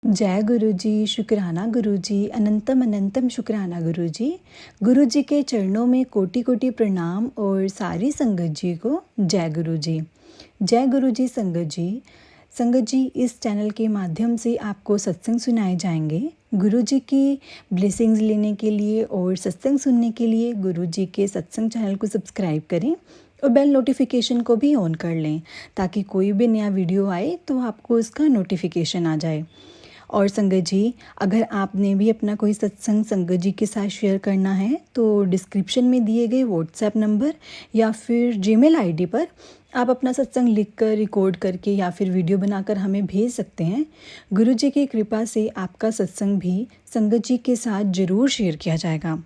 जय गुरु जी, शुक्राना गुरु जी, अनंतम अनंतम शुक्राना गुरु जी। गुरु जी के चरणों में कोटि कोटि प्रणाम और सारी संगत जी को जय गुरु जी। जय गुरु जी। संगत जी, इस चैनल के माध्यम से आपको सत्संग सुनाए जाएंगे। गुरु जी की ब्लेसिंग्स लेने के लिए और सत्संग सुनने के लिए गुरु जी के सत्संग चैनल को सब्सक्राइब करें और बेल नोटिफिकेशन को भी ऑन कर लें, ताकि कोई भी नया वीडियो आए तो आपको उसका नोटिफिकेशन आ जाए। और संगत जी, अगर आपने भी अपना कोई सत्संग संगत जी के साथ शेयर करना है तो डिस्क्रिप्शन में दिए गए व्हाट्सएप नंबर या फिर जीमेल आईडी पर आप अपना सत्संग लिखकर, रिकॉर्ड करके या फिर वीडियो बनाकर हमें भेज सकते हैं। गुरु जी की कृपा से आपका सत्संग भी संगत जी के साथ ज़रूर शेयर किया जाएगा।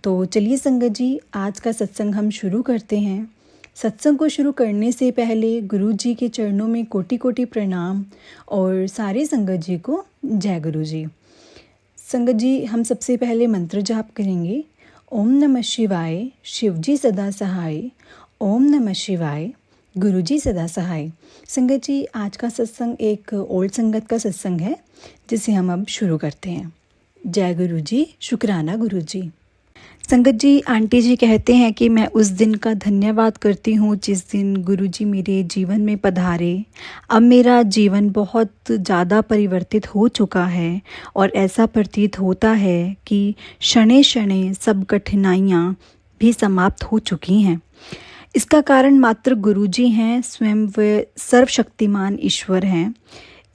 तो चलिए संगत जी, आज का सत्संग हम शुरू करते हैं। सत्संग को शुरू करने से पहले गुरु जी के चरणों में कोटि कोटि प्रणाम और सारे संगत जी को जय गुरु जी। संगत जी, हम सबसे पहले मंत्र जाप करेंगे। ओम नमः शिवाय, शिव जी सदा सहाय। ओम नमः शिवाय, गुरु जी सदा सहाय। संगत जी, आज का सत्संग एक ओल्ड संगत का सत्संग है, जिसे हम अब शुरू करते हैं। जय गुरु जी, शुक्राना गुरु जी। संगत जी, आंटी जी कहते हैं कि मैं उस दिन का धन्यवाद करती हूँ जिस दिन गुरुजी मेरे जीवन में पधारे। अब मेरा जीवन बहुत ज़्यादा परिवर्तित हो चुका है और ऐसा प्रतीत होता है कि क्षणे क्षणे सब कठिनाइयाँ भी समाप्त हो चुकी हैं। इसका कारण मात्र गुरुजी हैं, स्वयं वे सर्वशक्तिमान ईश्वर हैं।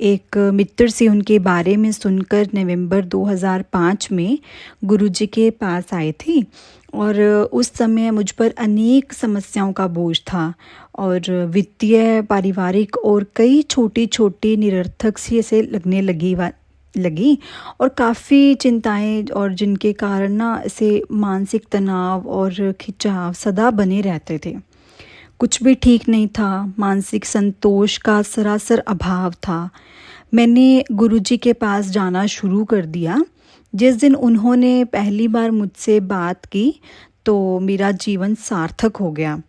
एक मित्र से उनके बारे में सुनकर नवंबर 2005 में गुरुजी के पास आई थी और उस समय मुझ पर अनेक समस्याओं का बोझ था और वित्तीय, पारिवारिक और कई छोटी छोटी निरर्थक सी ऐसे लगने लगी और काफ़ी चिंताएं, और जिनके कारण ना ऐसे मानसिक तनाव और खिंचाव सदा बने रहते थे। कुछ भी ठीक नहीं था, मानसिक संतोष का सरासर अभाव था। मैंने गुरुजी के पास जाना शुरू कर दिया। जिस दिन उन्होंने पहली बार मुझसे बात की तो मेरा जीवन सार्थक हो गया।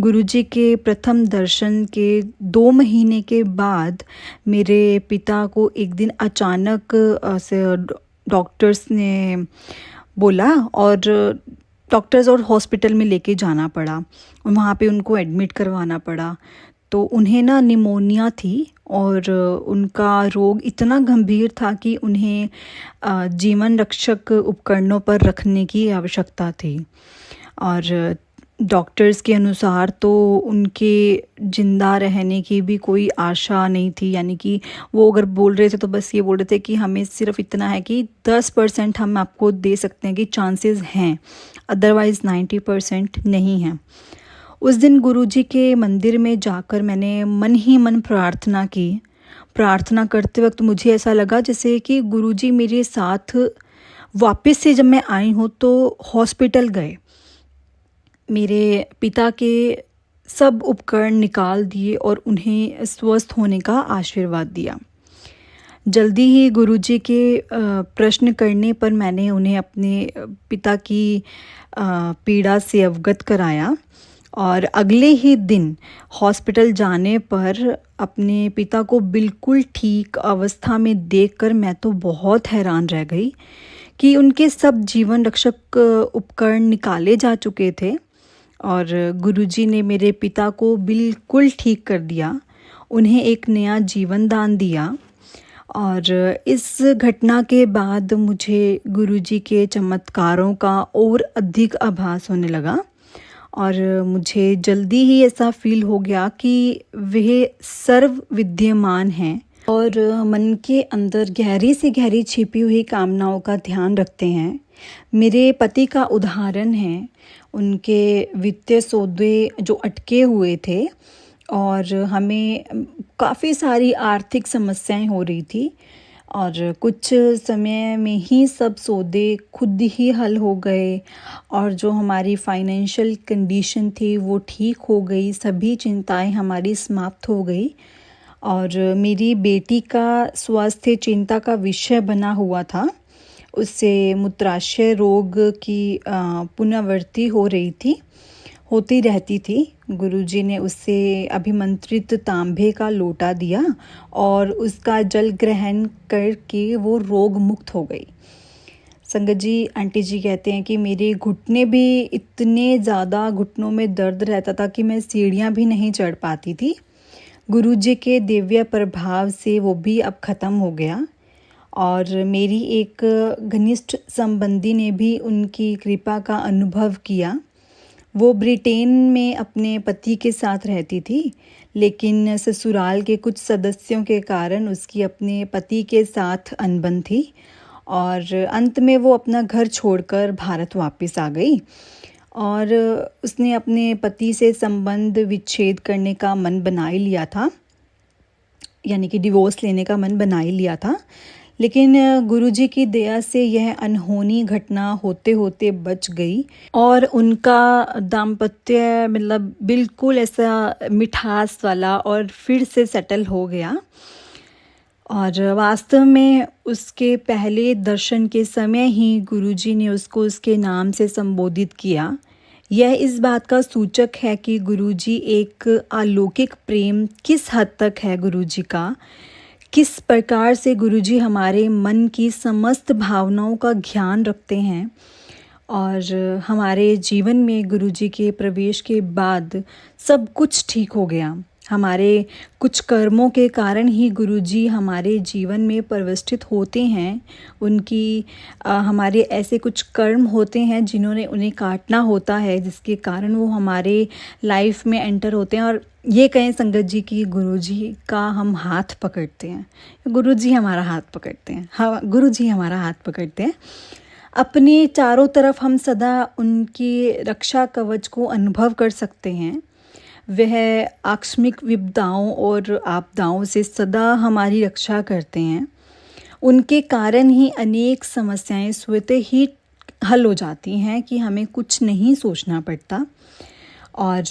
गुरुजी के प्रथम दर्शन के 2 महीने के बाद मेरे पिता को एक दिन अचानक से डॉक्टर्स ने बोला और डॉक्टर्स और हॉस्पिटल में लेके जाना पड़ा और वहाँ पे उनको एडमिट करवाना पड़ा। तो उन्हें ना निमोनिया थी और उनका रोग इतना गंभीर था कि उन्हें जीवन रक्षक उपकरणों पर रखने की आवश्यकता थी। और डॉक्टर्स के अनुसार तो उनके ज़िंदा रहने की भी कोई आशा नहीं थी, यानी कि वो अगर बोल रहे थे तो बस ये बोल रहे थे कि हमें सिर्फ इतना है कि 10% हम आपको दे सकते हैं कि चांसेस हैं, अदरवाइज़ 90% नहीं है। उस दिन गुरुजी के मंदिर में जाकर मैंने मन ही मन प्रार्थना की। प्रार्थना करते वक्त मुझे ऐसा लगा जैसे कि गुरुजी मेरे साथ वापस से जब मैं आई हूँ तो हॉस्पिटल गए, मेरे पिता के सब उपकरण निकाल दिए और उन्हें स्वस्थ होने का आशीर्वाद दिया। जल्दी ही गुरुजी के प्रश्न करने पर मैंने उन्हें अपने पिता की पीड़ा से अवगत कराया और अगले ही दिन हॉस्पिटल जाने पर अपने पिता को बिल्कुल ठीक अवस्था में देखकर मैं तो बहुत हैरान रह गई कि उनके सब जीवन रक्षक उपकरण निकाले जा चुके थे और गुरुजी ने मेरे पिता को बिल्कुल ठीक कर दिया, उन्हें एक नया जीवन दान दिया। और इस घटना के बाद मुझे गुरुजी के चमत्कारों का और अधिक आभास होने लगा और मुझे जल्दी ही ऐसा फील हो गया कि वह सर्व विद्यमान हैं और मन के अंदर गहरी से गहरी छिपी हुई कामनाओं का ध्यान रखते हैं। मेरे पति का उदाहरण है, उनके वित्तीय सौदे जो अटके हुए थे और हमें काफ़ी सारी आर्थिक समस्याएं हो रही थी और कुछ समय में ही सब सौदे खुद ही हल हो गए और जो हमारी फाइनेंशियल कंडीशन थी वो ठीक हो गई, सभी चिंताएं हमारी समाप्त हो गई। और मेरी बेटी का स्वास्थ्य चिंता का विषय बना हुआ था, उससे मूत्राशय रोग की पुनरावृत्ति हो रही थी। होती रहती थी। गुरुजी ने उससे अभिमंत्रित तांबे का लोटा दिया और उसका जल ग्रहण करके वो रोग मुक्त हो गई। संगत जी, आंटी जी कहते हैं कि मेरे घुटने भी इतने ज़्यादा घुटनों में दर्द रहता था कि मैं सीढ़ियाँ भी नहीं चढ़ पाती थी। गुरुजी के दिव्य प्रभाव से वो भी अब ख़त्म हो गया और मेरी एक घनिष्ठ संबंधी ने भी उनकी कृपा का अनुभव किया। वो ब्रिटेन में अपने पति के साथ रहती थी, लेकिन ससुराल के कुछ सदस्यों के कारण उसकी अपने पति के साथ अनबन थी और अंत में वो अपना घर छोड़कर भारत वापस आ गई और उसने अपने पति से संबंध विच्छेद करने का मन बना ही लिया था, यानी कि डिवोर्स लेने का मन बना ही लिया था। लेकिन गुरुजी की दया से यह अनहोनी घटना होते होते बच गई और उनका दाम्पत्य मतलब बिल्कुल ऐसा मिठास वाला और फिर से सेटल हो गया। और वास्तव में उसके पहले दर्शन के समय ही गुरुजी ने उसको उसके नाम से संबोधित किया। यह इस बात का सूचक है कि गुरुजी एक अलौकिक प्रेम किस हद तक है गुरुजी का, किस प्रकार से गुरुजी हमारे मन की समस्त भावनाओं का ध्यान रखते हैं। और हमारे जीवन में गुरुजी के प्रवेश के बाद सब कुछ ठीक हो गया। हमारे कुछ कर्मों के कारण ही गुरुजी हमारे जीवन में प्रविष्टित होते हैं। उनकी हमारे ऐसे कुछ कर्म होते हैं जिन्होंने उन्हें काटना होता है, जिसके कारण वो हमारे लाइफ में एंटर होते हैं। और ये कहें संगत जी कि गुरुजी का हम हाथ पकड़ते हैं, गुरुजी हमारा हाथ पकड़ते हैं, हाँ गुरुजी हमारा हाथ पकड़ते हैं। अपने चारों तरफ हम सदा उनकी रक्षा कवच को अनुभव कर सकते हैं। वह आकस्मिक विपदाओं और आपदाओं से सदा हमारी रक्षा करते हैं। उनके कारण ही अनेक समस्याएं स्वतः ही हल हो जाती हैं कि हमें कुछ नहीं सोचना पड़ता। और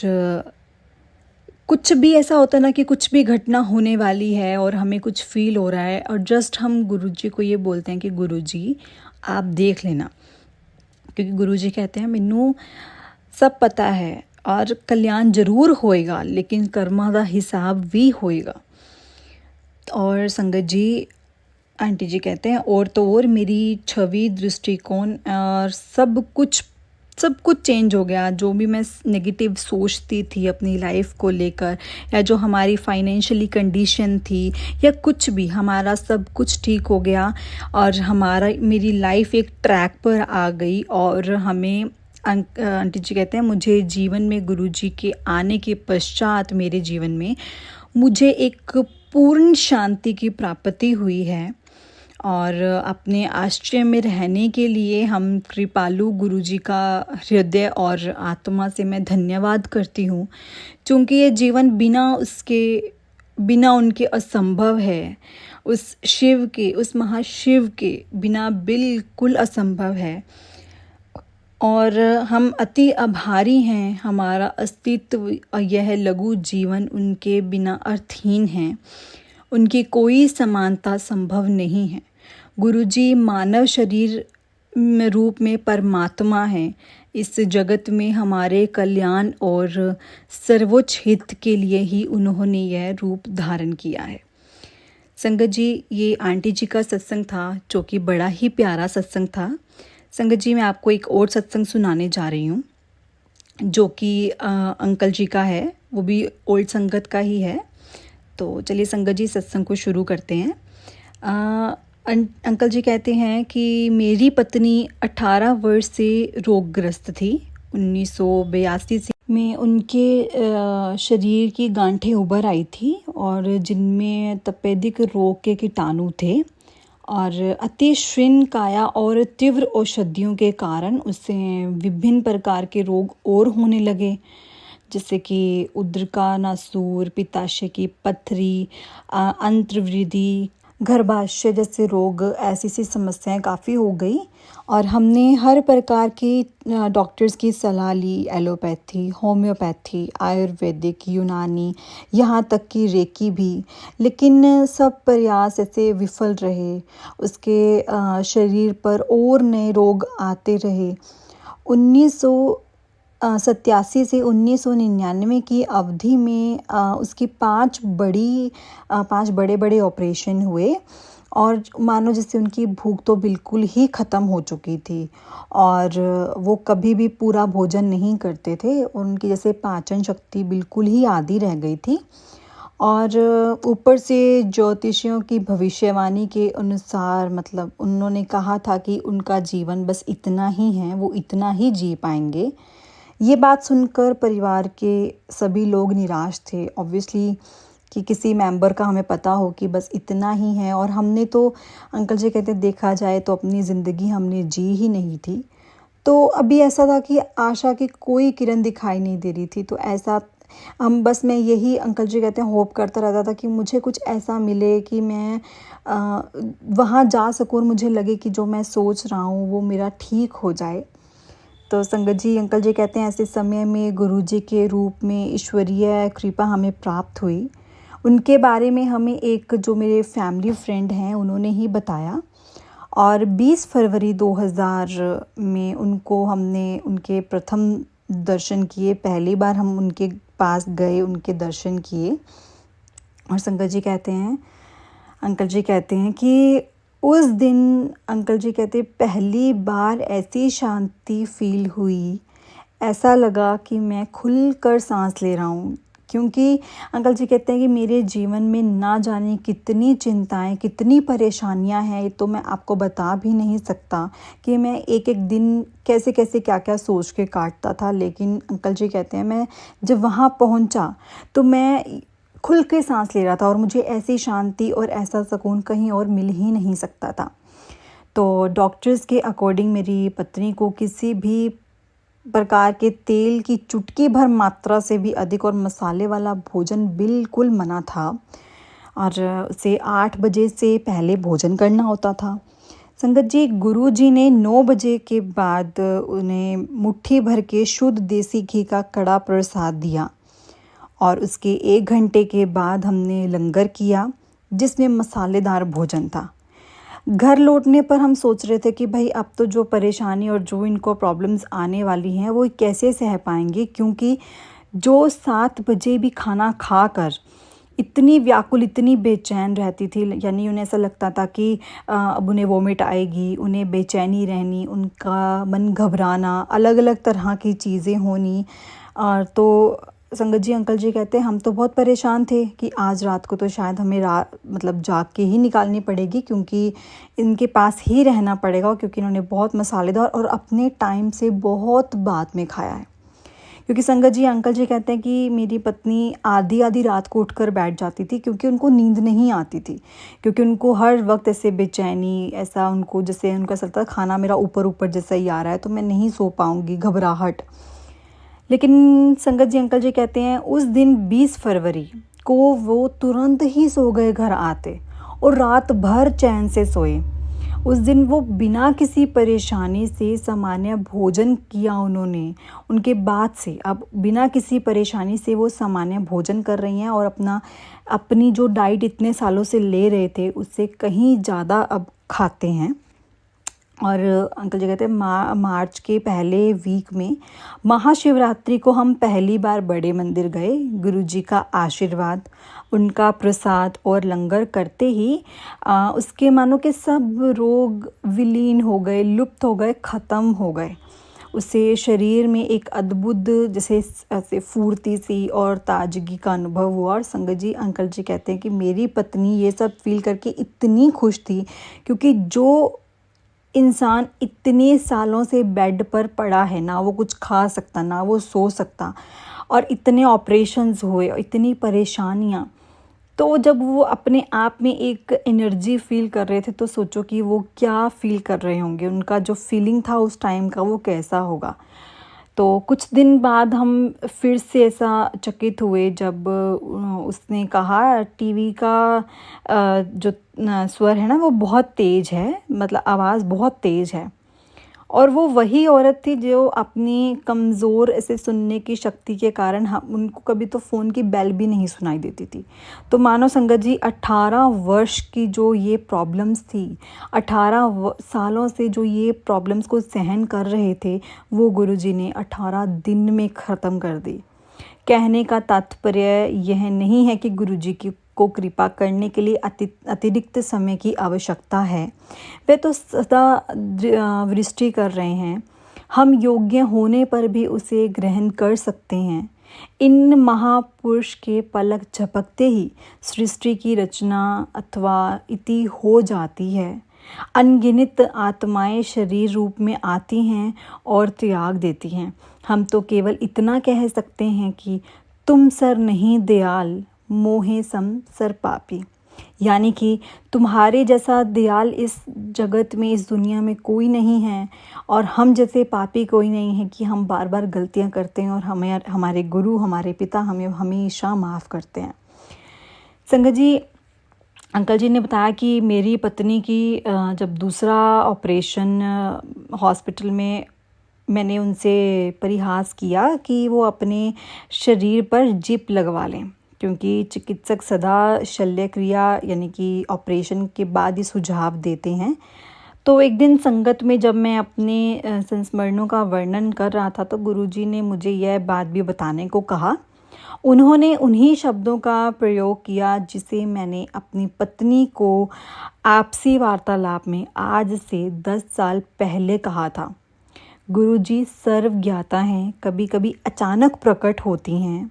कुछ भी ऐसा होता है ना कि कुछ भी घटना होने वाली है और हमें कुछ फील हो रहा है और जस्ट हम गुरुजी को ये बोलते हैं कि गुरुजी आप देख लेना, क्योंकि गुरुजी कहते हैं मैनू सब पता है और कल्याण जरूर होएगा, लेकिन कर्मा का हिसाब भी होएगा। और संगत जी, आंटी जी कहते हैं और तो और मेरी छवि, दृष्टिकोण और सब कुछ चेंज हो गया। जो भी मैं नेगेटिव सोचती थी अपनी लाइफ को लेकर, या जो हमारी फाइनेंशियली कंडीशन थी, या कुछ भी, हमारा सब कुछ ठीक हो गया और मेरी लाइफ एक ट्रैक पर आ गई। और हमें आंटी जी कहते हैं मुझे जीवन में गुरुजी के आने के पश्चात मेरे जीवन में मुझे एक पूर्ण शांति की प्राप्ति हुई है। और अपने आश्रय में रहने के लिए हम कृपालु गुरुजी का हृदय और आत्मा से मैं धन्यवाद करती हूँ, क्योंकि ये जीवन बिना उनके असंभव है। उस शिव के, उस महाशिव के बिना बिल्कुल असंभव है। और हम अति आभारी हैं। हमारा अस्तित्व और यह लघु जीवन उनके बिना अर्थहीन है। उनकी कोई समानता संभव नहीं है। गुरुजी मानव शरीर रूप में परमात्मा है। इस जगत में हमारे कल्याण और सर्वोच्च हित के लिए ही उन्होंने यह रूप धारण किया है। संगत जी, ये आंटी जी का सत्संग था, जो कि बड़ा ही प्यारा सत्संग था। संगत जी, मैं आपको एक और सत्संग सुनाने जा रही हूँ, जो कि अंकल जी का है, वो भी ओल्ड संगत का ही है। तो चलिए संगत जी, सत्संग को शुरू करते हैं। अंकल जी कहते हैं कि मेरी पत्नी 18 वर्ष से रोगग्रस्त थी। 1982 में उनके शरीर की गांठें उभर आई थी और जिनमें तपेदिक रोग के कीटाणु थे और अति श्रीण काया और तीव्र औषधियों के कारण उससे विभिन्न प्रकार के रोग और होने लगे, जैसे कि उदर नासूर, पित्ताशय की पथरी, अंत्रवृद्धि, गर्भाशय जैसे रोग। ऐसी सी समस्याएं काफ़ी हो गई और हमने हर प्रकार की डॉक्टर्स की सलाह ली, एलोपैथी, होम्योपैथी, आयुर्वेदिक, यूनानी, यहाँ तक कि रेकी भी। लेकिन सब प्रयास ऐसे विफल रहे। उसके शरीर पर और नए रोग आते रहे। 87 से 1999 की अवधि में उसकी 5 बड़े-बड़े ऑपरेशन हुए और मानो जैसे उनकी भूख तो बिल्कुल ही ख़त्म हो चुकी थी और वो कभी भी पूरा भोजन नहीं करते थे। उनकी जैसे पाचन शक्ति बिल्कुल ही आधी रह गई थी और ऊपर से ज्योतिषियों की भविष्यवाणी के अनुसार मतलब उन्होंने कहा था कि उनका जीवन बस इतना ही है, वो इतना ही जी पाएँगे। ये बात सुनकर परिवार के सभी लोग निराश थे ऑब्वियसली कि किसी मेंबर का हमें पता हो कि बस इतना ही है और हमने तो अंकल जी कहते देखा जाए तो अपनी ज़िंदगी हमने जी ही नहीं थी। तो अभी ऐसा था कि आशा की कोई किरण दिखाई नहीं दे रही थी तो ऐसा हम बस मैं यही अंकल जी कहते हैं होप करता रहता था कि मुझे कुछ ऐसा मिले कि मैं वहाँ जा सकूँ और मुझे लगे कि जो मैं सोच रहा हूँ वो मेरा ठीक हो जाए। तो संगत जी अंकल जी कहते हैं ऐसे समय में गुरुजी के रूप में ईश्वरीय कृपा हमें प्राप्त हुई। उनके बारे में हमें एक जो मेरे फैमिली फ्रेंड हैं उन्होंने ही बताया और 20 फरवरी 2000 में उनको हमने उनके प्रथम दर्शन किए। पहली बार हम उनके पास गए, उनके दर्शन किए और संगत जी कहते हैं अंकल जी कहते हैं कि उस दिन अंकल जी कहते पहली बार ऐसी शांति फ़ील हुई, ऐसा लगा कि मैं खुलकर साँस ले रहा हूँ। क्योंकि अंकल जी कहते हैं कि मेरे जीवन में ना जाने कितनी चिंताएँ, कितनी परेशानियाँ हैं, ये तो मैं आपको बता भी नहीं सकता कि मैं एक-एक दिन कैसे-कैसे, क्या-क्या सोच के काटता था। लेकिन अंकल जी कहते हैं मैं जब वहाँ पहुँचा तो मैं खुल के साँस ले रहा था और मुझे ऐसी शांति और ऐसा सुकून कहीं और मिल ही नहीं सकता था। तो डॉक्टर्स के अकॉर्डिंग मेरी पत्नी को किसी भी प्रकार के तेल की चुटकी भर मात्रा से भी अधिक और मसाले वाला भोजन बिल्कुल मना था और उसे 8 बजे से पहले भोजन करना होता था। संगत जी गुरुजी ने 9 बजे के बाद उन्हें मुट्ठी भर के शुद्ध देसी घी का कड़ा प्रसाद दिया और उसके 1 घंटे के बाद हमने लंगर किया जिसमें मसालेदार भोजन था। घर लौटने पर हम सोच रहे थे कि भाई अब तो जो परेशानी और जो इनको प्रॉब्लम्स आने वाली हैं वो कैसे सह पाएंगे क्योंकि जो 7 बजे भी खाना खाकर इतनी व्याकुल, इतनी बेचैन रहती थी यानी उन्हें ऐसा लगता था कि अब उन्हें वोमिट आएगी, उन्हें बेचैनी रहनी, उनका मन घबराना, अलग-अलग तरह की चीज़ें होनी। तो संगत जी अंकल जी कहते हैं हम तो बहुत परेशान थे कि आज रात को तो शायद हमें मतलब जाग के ही निकालनी पड़ेगी क्योंकि इनके पास ही रहना पड़ेगा क्योंकि इन्होंने बहुत मसालेदार और अपने टाइम से बहुत बाद में खाया है। क्योंकि संगत जी अंकल जी कहते हैं कि मेरी पत्नी आधी रात को उठकर बैठ जाती थी क्योंकि उनको नींद नहीं आती थी क्योंकि उनको हर वक्त ऐसे बेचैनी ऐसा उनको जैसे उनका चलता खाना मेरा ऊपर जैसा ही आ रहा है तो मैं नहीं सो पाऊँगी, घबराहट। लेकिन संगत जी अंकल जी कहते हैं उस दिन 20 फरवरी को वो तुरंत ही सो गए घर आते और रात भर चैन से सोए। उस दिन वो बिना किसी परेशानी से सामान्य भोजन किया उन्होंने। उनके बाद से अब बिना किसी परेशानी से वो सामान्य भोजन कर रही हैं और अपनी जो डाइट इतने सालों से ले रहे थे उससे कहीं ज़्यादा अब खाते हैं। और अंकल जी कहते हैं मार्च के पहले वीक में महाशिवरात्रि को हम पहली बार बड़े मंदिर गए। गुरुजी का आशीर्वाद, उनका प्रसाद और लंगर करते ही उसके मानो के सब रोग विलीन हो गए, लुप्त हो गए, ख़त्म हो गए। उसे शरीर में एक अद्भुत जैसे ऐसे फुर्ती सी और ताजगी का अनुभव हुआ। और संगत जी अंकल जी कहते हैं कि मेरी पत्नी ये सब फील करके इतनी खुश थी क्योंकि जो इंसान इतने सालों से बेड पर पड़ा है, ना वो कुछ खा सकता, ना वो सो सकता और इतने ऑपरेशंस हुए और इतनी परेशानियाँ, तो जब वो अपने आप में एक एनर्जी फ़ील कर रहे थे तो सोचो कि वो क्या फ़ील कर रहे होंगे, उनका जो फ़ीलिंग था उस टाइम का वो कैसा होगा। तो कुछ दिन बाद हम फिर से ऐसा चकित हुए जब उसने कहा टीवी का जो स्वर है ना वो बहुत तेज़ है, मतलब आवाज़ बहुत तेज़ है। और वो वही औरत थी जो अपनी कमज़ोर ऐसे सुनने की शक्ति के कारण हम उनको कभी तो फ़ोन की बेल भी नहीं सुनाई देती थी। तो मानो संगत जी 18 वर्ष की जो ये प्रॉब्लम्स थी, 18 सालों से जो ये प्रॉब्लम्स को सहन कर रहे थे, वो गुरुजी ने 18 दिन में ख़त्म कर दी। कहने का तात्पर्य यह नहीं है कि गुरुजी की को कृपा करने के लिए अतिरिक्त समय की आवश्यकता है। वे तो सदा वृष्टि कर रहे हैं। हम योग्य होने पर भी उसे ग्रहण कर सकते हैं। इन महापुरुष के पलक झपकते ही सृष्टि की रचना अथवा इति हो जाती है। अनगिनत आत्माएं शरीर रूप में आती हैं और त्याग देती हैं। हम तो केवल इतना कह सकते हैं कि तुम सर नहीं दयाल, मोहे सम सर पापी। यानी कि तुम्हारे जैसा दयाल इस जगत में, इस दुनिया में कोई नहीं है, और हम जैसे पापी कोई नहीं है कि हम बार बार गलतियां करते हैं और हमें हमारे गुरु, हमारे पिता हमें हमेशा माफ़ करते हैं। संगत जी, अंकल जी ने बताया कि मेरी पत्नी की जब दूसरा ऑपरेशन हॉस्पिटल में, मैंने उनसे परिहास किया कि वो अपने शरीर पर जिप लगवा लें, क्योंकि चिकित्सक सदा शल्य क्रिया यानी कि ऑपरेशन के बाद ही सुझाव देते हैं। तो एक दिन संगत में जब मैं अपने संस्मरणों का वर्णन कर रहा था, तो गुरुजी ने मुझे यह बात भी बताने को कहा। उन्होंने उन्हीं शब्दों का प्रयोग किया जिसे मैंने अपनी पत्नी को आपसी वार्तालाप में आज से 10 साल पहले कहा था। गुरुजी सर्वज्ञाता हैं, कभी कभी अचानक प्रकट होती हैं।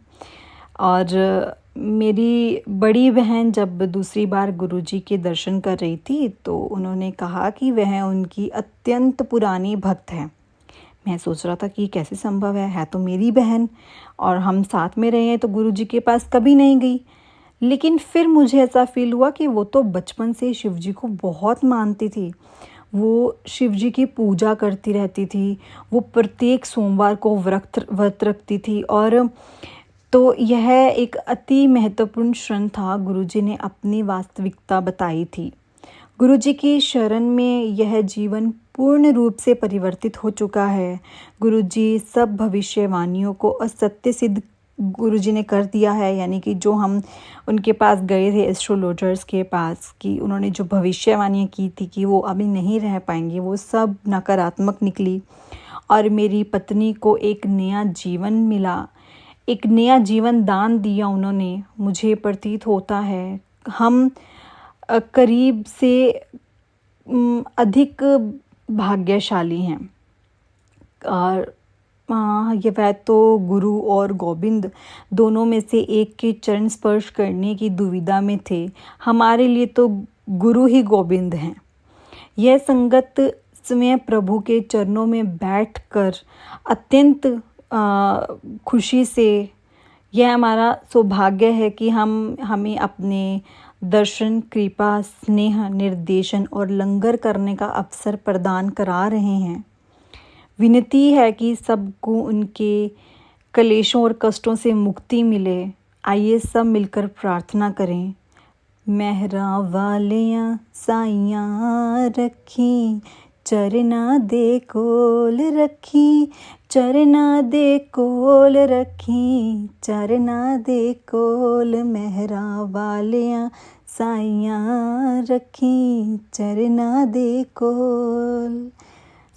और मेरी बड़ी बहन जब दूसरी बार गुरुजी के दर्शन कर रही थी, तो उन्होंने कहा कि वह उनकी अत्यंत पुरानी भक्त है। मैं सोच रहा था कि कैसे संभव है तो मेरी बहन, और हम साथ में रहे हैं, तो गुरुजी के पास कभी नहीं गई। लेकिन फिर मुझे ऐसा फील हुआ कि वो तो बचपन से शिवजी को बहुत मानती थी। वो शिवजी की पूजा करती रहती थी, वो प्रत्येक सोमवार को व्रत रखती थी। और तो यह एक अति महत्वपूर्ण क्षण था। गुरुजी ने अपनी वास्तविकता बताई थी। गुरुजी की शरण में यह जीवन पूर्ण रूप से परिवर्तित हो चुका है। गुरुजी सब भविष्यवाणियों को असत्य सिद्ध गुरुजी ने कर दिया है। यानी कि जो हम उनके पास गए थे एस्ट्रोलॉजर्स के पास, कि उन्होंने जो भविष्यवाणियाँ की थी कि वो अभी नहीं रह पाएंगे, वो सब नकारात्मक निकली। और मेरी पत्नी को एक नया जीवन मिला, एक नया जीवन दान दिया उन्होंने। मुझे प्रतीत होता है हम करीब से अधिक भाग्यशाली हैं। और ये वह तो गुरु और गोविंद दोनों में से एक के चरण स्पर्श करने की दुविधा में थे। हमारे लिए तो गुरु ही गोविंद हैं। यह संगत स्वयं प्रभु के चरणों में बैठकर अत्यंत खुशी से, यह हमारा सौभाग्य है कि हमें अपने दर्शन, कृपा, स्नेह, निर्देशन और लंगर करने का अवसर प्रदान करा रहे हैं। विनती है कि सबको उनके क्लेशों और कष्टों से मुक्ति मिले। आइए सब मिलकर प्रार्थना करें। मेहरा वालियां साइयां रखी, चरना दे कोल रखी, चरना दे कोल रखी, चरना दे कोल। मेहरा वालियां साइयां रखी, चरना दे कोल।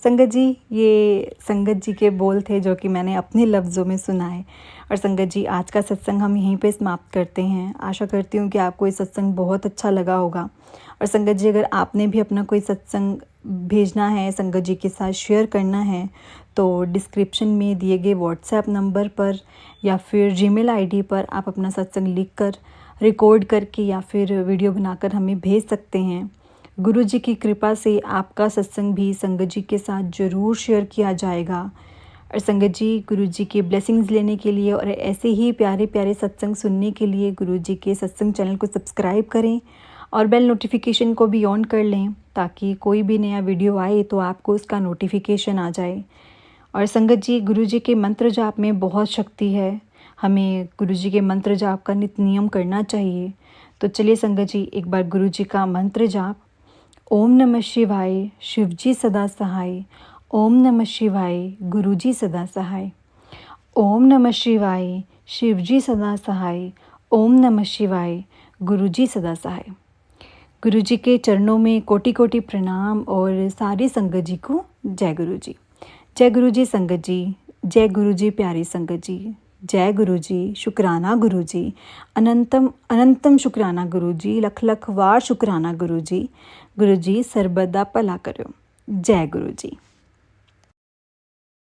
संगत जी, ये संगत जी के बोल थे जो कि मैंने अपने लफ्ज़ों में सुनाए। और संगत जी, आज का सत्संग हम यहीं पे समाप्त करते हैं। आशा करती हूँ कि आपको ये सत्संग बहुत अच्छा लगा होगा। और संगत जी, अगर आपने भी अपना कोई सत्संग भेजना है, संगत जी के साथ शेयर करना है, तो डिस्क्रिप्शन में दिए गए व्हाट्सएप नंबर पर या फिर जीमेल आईडी पर आप अपना सत्संग लिखकर, रिकॉर्ड करके या फिर वीडियो बनाकर हमें भेज सकते हैं। गुरु जी की कृपा से आपका सत्संग भी संगत जी के साथ ज़रूर शेयर किया जाएगा। और संगत जी, गुरु जी की ब्लेसिंग्स लेने के लिए और ऐसे ही प्यारे प्यारे सत्संग सुनने के लिए गुरु जी के सत्संग चैनल को सब्सक्राइब करें और बेल नोटिफिकेशन को भी ऑन कर लें, ताकि कोई भी नया वीडियो आए तो आपको उसका नोटिफिकेशन आ जाए। और संगत जी, गुरु जी के मंत्र जाप में बहुत शक्ति है। हमें गुरु जी के मंत्र जाप का नित्य नियम करना चाहिए। तो चलिए संगत जी, एक बार गुरु जी का मंत्र जाप। ओम नमः शिवाय, शिवजी सदा सहाय। ओम नमः शिवाय गुरु जी सदा सहाय। ओम नमः शिवाय शिव जी सदा सहाय। ओम नमः शिवाय गुरु जी सदा सहाय। गुरु जी के चरणों में कोटि कोटि प्रणाम और सारी संगत जी को जय गुरु जी। जय गुरु जी संगत जी, जय गुरु जी प्यारी संगत जी, जय गुरु जी, शुक्राना गुरु जी, अनंतम अनंतम शुक्राना गुरु जी, लख लख वार शुक्राना गुरु जी। गुरु जी सरबत दा भला करो। जय गुरु जी।